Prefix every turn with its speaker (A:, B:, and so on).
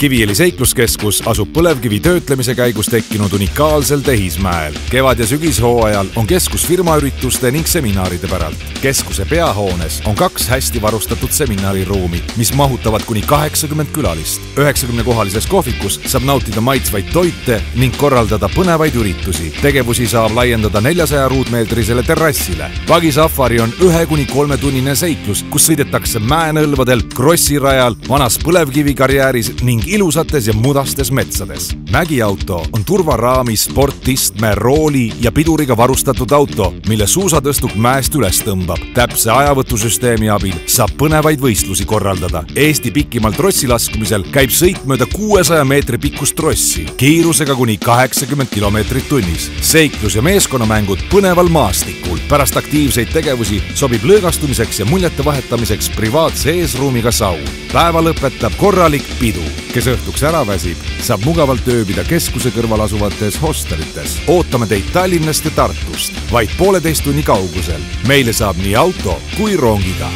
A: Kiviõli seikluskeskus asub põlevkivi töötlemise käigus tekkinud unikaalsel tehismäel. Kevad- ja sügishooajal on keskus firmaürituste ning seminaride päralt. Keskuse peahoones on 2 hästi varustatud seminariruumi, mis mahutavad kuni 80 külalist. 90-kohalises kohvikus saab nautida maitsvaid toite ning korraldada põnevaid üritusi. Tegevusi saab laiendada 400 ruutmeetrisele terrassile. Buggy Safari on 1-3 tunnine seiklus, kus sõidetakse mäenõlvadel, krossirajal, vanas põlevkivikarjääris ning ilusates ja mudastes metsades. Mägiauto on turvaraami, sportistme, rooli ja piduriga varustatud auto, mille suusatõstuk mäest üles tõmbab. Täpse ajavõtusüsteemi abil saab põnevaid võistlusi korraldada. Eesti pikimal trossilaskumisel käib sõit mööda 600 meetri pikkust trossi, kiirusega kuni 80 kilomeetrit tunnis. Seiklus ja meeskonnamängud põneval maastikul. Pärast aktiivseid tegevusi sobib lõõgastumiseks ja muljete vahetamiseks privaatse eesruumiga saun. Päeva lõpetab korralik pidu. Kes õhtuks ära väsib, saab mugavalt ööbida keskuse kõrval asuvates hostelites. Ootame teid Tallinnast ja Tartust, vaid 1,5 tunni kaugusel. Meile saab nii auto kui rongiga.